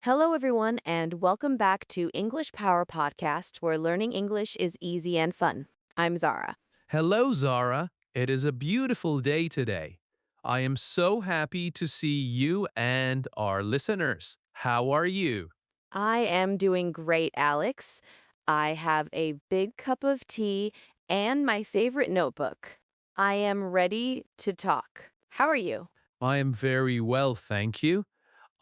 Hello, everyone, and welcome back to English Power Podcast, where learning English is easy and fun. I'm Zara. Hello, Zara. It is a beautiful day today. I am so happy to see you and our listeners. How are you? I am doing great, Alex. I have a big cup of tea and my favorite notebook. I am ready to talk. How are you? I am very well, thank you.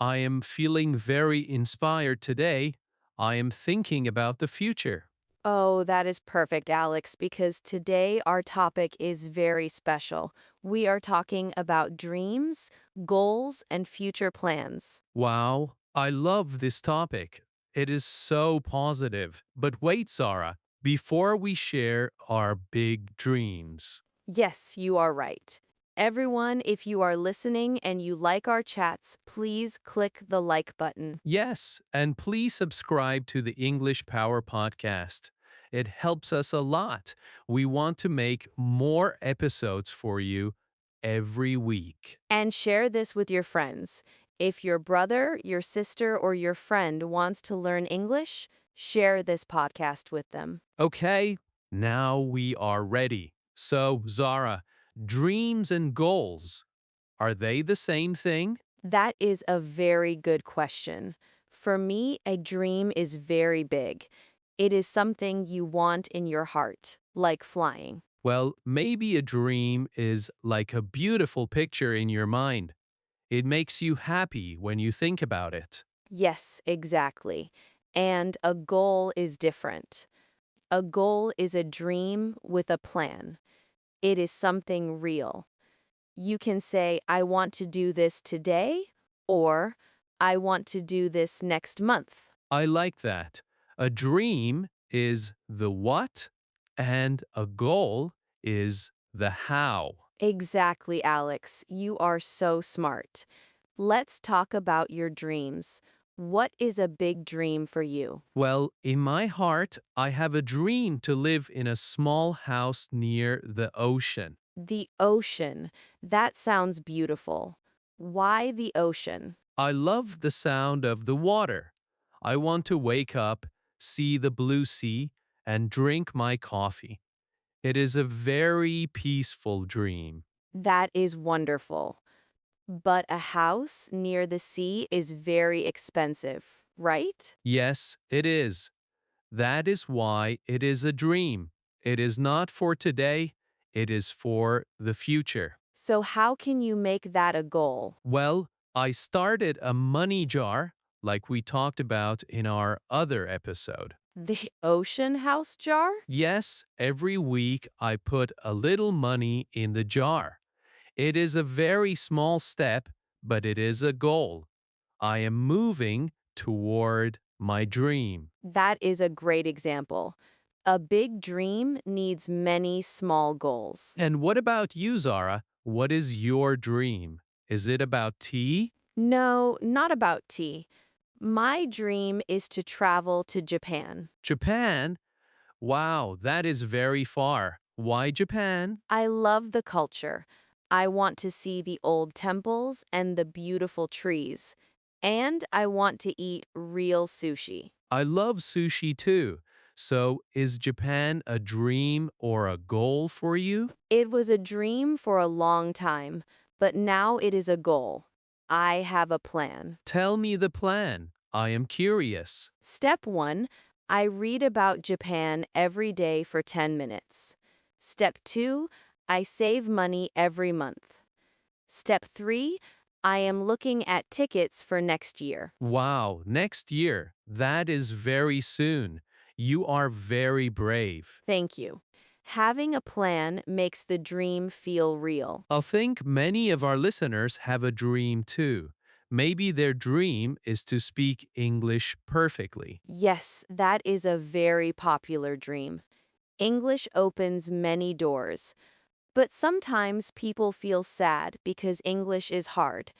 I am feeling very inspired today. I am thinking about the future. Oh, that is perfect, Alex, because today our topic is very special. We are talking about dreams, goals, and future plans. Wow, I love this topic. It is so positive. But wait, Zara, before we share our big dreams. Yes, you are right. Everyone, if you are listening and you like our chats, please click the like button. Yes, and please subscribe to the English Power Podcast. It helps us a lot. We want to make more episodes for you every week. And share this with your friends. If your brother, your sister, or your friend wants to learn English, share this podcast with them. Okay, now we are ready. So, Zara, dreams and goals, are they the same thing? That is a very good question. For me, a dream is very big. It is something you want in your heart, like flying. Well, maybe a dream is like a beautiful picture in your mind. It makes you happy when you think about it. Yes, exactly. And a goal is different. A goal is a dream with a plan. It is something real. You can say, I want to do this today, or I want to do this next month. I like that. A dream is the what, and a goal is the how. Exactly, Alex. You are so smart. Let's talk about your dreams. What is a big dream for you? Well, in my heart, I have a dream to live in a small house near the ocean. The ocean. That sounds beautiful. Why the ocean? I love the sound of the water. I want to wake up, see the blue sea, and drink my coffee. It is a very peaceful dream. That is wonderful. But a house near the sea is very expensive, right? Yes, it is. That is why it is a dream. It is not for today, it is for the future. So, how can you make that a goal? Well, I started a money jar like we talked about in our other episode. The ocean house jar? Yes, every week I put a little money in the jar. It is a very small step, but it is a goal. I am moving toward my dream. That is a great example. A big dream needs many small goals. And what about you, Zara? What is your dream? Is it about tea? No, not about tea. My dream is to travel to Japan. Japan? Wow, that is very far. Why Japan? I love the culture. I want to see the old temples and the beautiful trees. And I want to eat real sushi. I love sushi too. So, is Japan a dream or a goal for you? It was a dream for a long time, but now it is a goal. I have a plan. Tell me the plan. I am curious. Step 1, I read about Japan every day for 10 minutes. Step 2, I save money every month. Step 3, I am looking at tickets for next year. Wow, next year. That is very soon. You are very brave. Thank you. Having a plan makes the dream feel real. I think many of our listeners have a dream too. Maybe their dream is to speak English perfectly. Yes, that is a very popular dream. English opens many doors. But sometimes people feel sad because English is hard.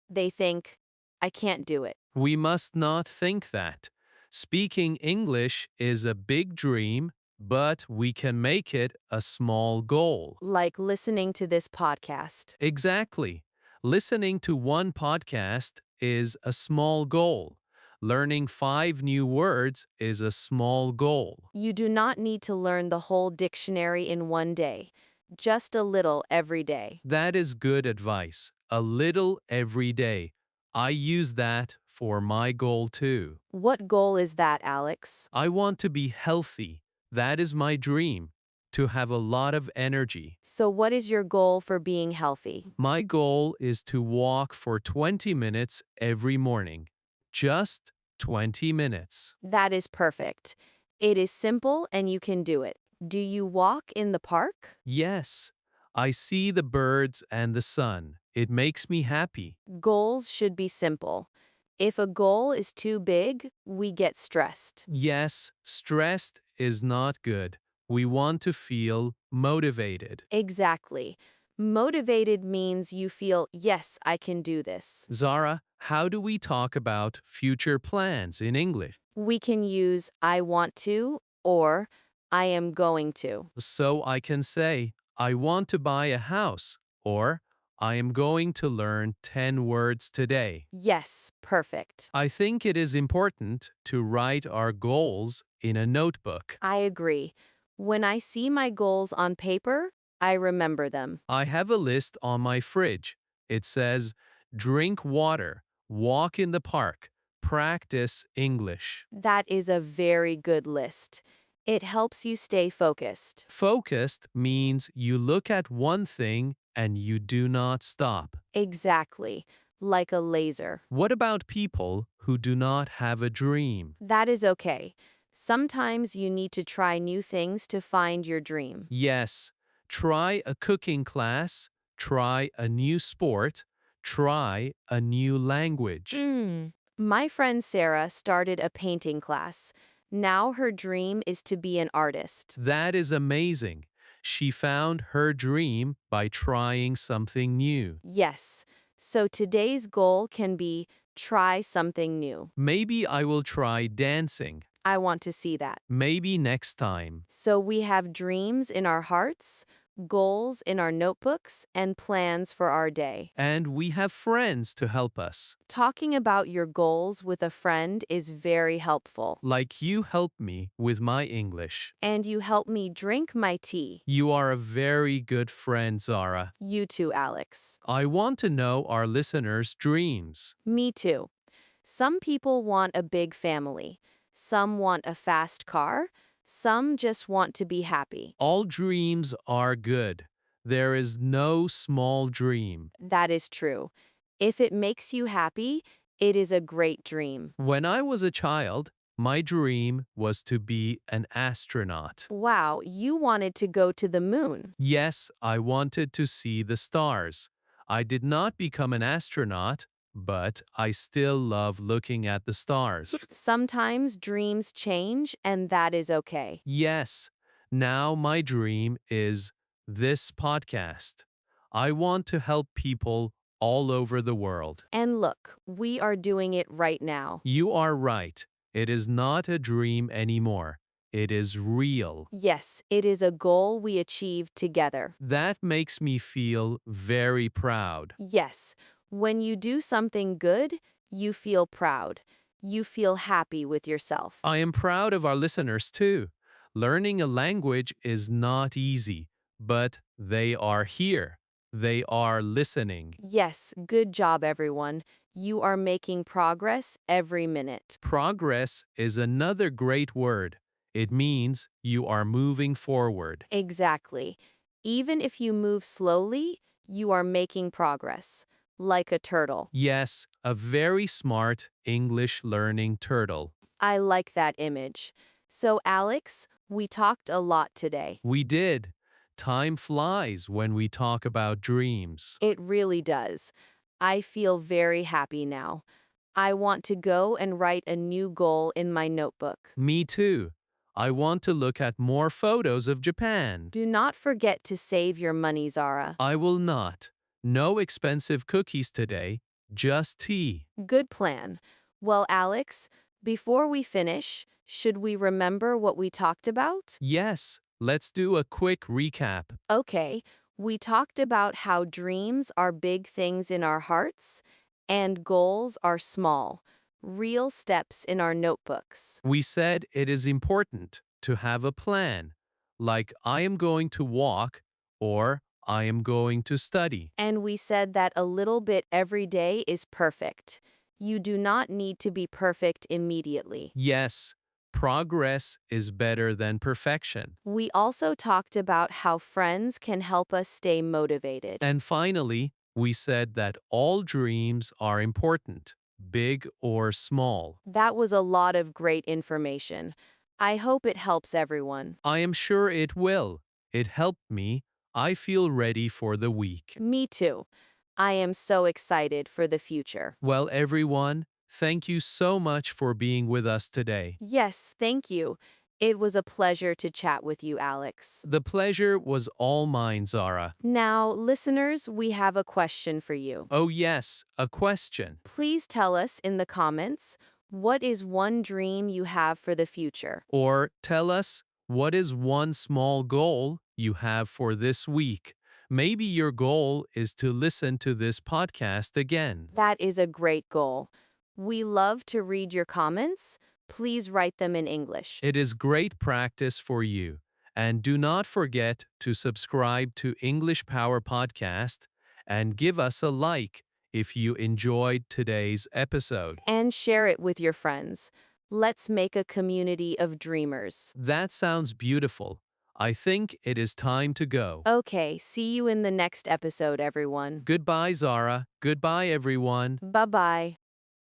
They think, I can't do it. We must not think that. Speaking English is a big dream, but we can make it a small goal. Like listening to this podcast. Exactly. Listening to one podcast is a small goal. Learning 5 new words is a small goal. You do not need to learn the whole dictionary in one day, just a little every day. That is good advice. A little every day. I use that for my goal too. What goal is that, Alex? I want to be healthy. That is my dream. To have a lot of energy. So, what is your goal for being healthy? My goal is to walk for 20 minutes every morning. Just 20 minutes. That is perfect. It is simple and you can do it. Do you walk in the park? Yes, I see the birds and the sun. It makes me happy. Goals should be simple. If a goal is too big, we get stressed. Yes, stressed is not good. We want to feel motivated. Exactly. Motivated means you feel, yes, I can do this. Zara, how do we talk about future plans in English? We can use I want to or I am going to. So I can say, I want to buy a house, or I am going to learn 10 words today. Yes, perfect. I think it is important to write our goals in a notebook. I agree. When I see my goals on paper, I remember them. I have a list on my fridge. It says, drink water, walk in the park, practice English. That is a very good list. It helps you stay focused. Focused means you look at one thing and you do not stop. Exactly, like a laser. What about people who do not have a dream? That is okay. Sometimes you need to try new things to find your dream. Yes, try a cooking class, try a new sport, try a new language. My friend Sarah started a painting class. Now her dream is to be an artist. That is amazing. She found her dream by trying something new. Yes, so today's goal can be try something new. Maybe I will try dancing. I want to see that. Maybe next time. So we have dreams in our hearts, goals in our notebooks, and plans for our day. And we have friends to help us. Talking about your goals with a friend is very helpful. Like you helped me with my English. And you help me drink my tea. You are a very good friend, Zara. You too, Alex. I want to know our listeners' dreams. Me too. Some people want a big family. Some want a fast car. Some just want to be happy. All dreams are good. There is no small dream. That is true. If it makes you happy, it is a great dream. When I was a child, my dream was to be an astronaut. Wow, you wanted to go to the moon. Yes, I wanted to see the stars. I did not become an astronaut, but I still love looking at the stars. Sometimes dreams change, and that is okay. Yes, now my dream is this podcast. I want to help people all over the world. And look, we are doing it right now. You are right. It is not a dream anymore. It is real. Yes, it is a goal we achieved together. That makes me feel very proud. Yes, when you do something good, you feel proud. You feel happy with yourself. I am proud of our listeners too. Learning a language is not easy, but they are here. They are listening. Yes, good job, everyone. You are making progress every minute. Progress is another great word. It means you are moving forward. Exactly. Even if you move slowly, you are making progress, like a turtle. Yes, a very smart English learning turtle. I like that image. So, Alex, we talked a lot today. We did. Time flies when we talk about dreams. It really does. I feel very happy now. I want to go and write a new goal in my notebook. Me too. I want to look at more photos of Japan. Do not forget to save your money, Zara. I will not. No expensive cookies today, just tea. Good plan. Well, Alex, before we finish, should we remember what we talked about? Yes, let's do a quick recap. Okay, we talked about how dreams are big things in our hearts and goals are small. real steps in our notebooks. We said it is important to have a plan, like I am going to walk or I am going to study. And we said that a little bit every day is perfect. You do not need to be perfect immediately. Yes, progress is better than perfection. We also talked about how friends can help us stay motivated. And finally, we said that all dreams are important, big or small. That was a lot of great information. I hope it helps everyone. I am sure it will. It helped me. I feel ready for the week. Me too. I am so excited for the future. Well, everyone, thank you so much for being with us today. Yes, thank you. It was a pleasure to chat with you, Alex. The pleasure was all mine, Zara. Now, listeners, we have a question for you. Oh, yes, a question. Please tell us in the comments, what is one dream you have for the future? Or tell us, what is one small goal you have for this week? Maybe your goal is to listen to this podcast again. That is a great goal. We love to read your comments. Please write them in English. It is great practice for you. And do not forget to subscribe to English Power Podcast and give us a like if you enjoyed today's episode. And share it with your friends. Let's make a community of dreamers. That sounds beautiful. I think it is time to go. Okay, see you in the next episode, everyone. Goodbye, Zara. Goodbye, everyone. Bye bye.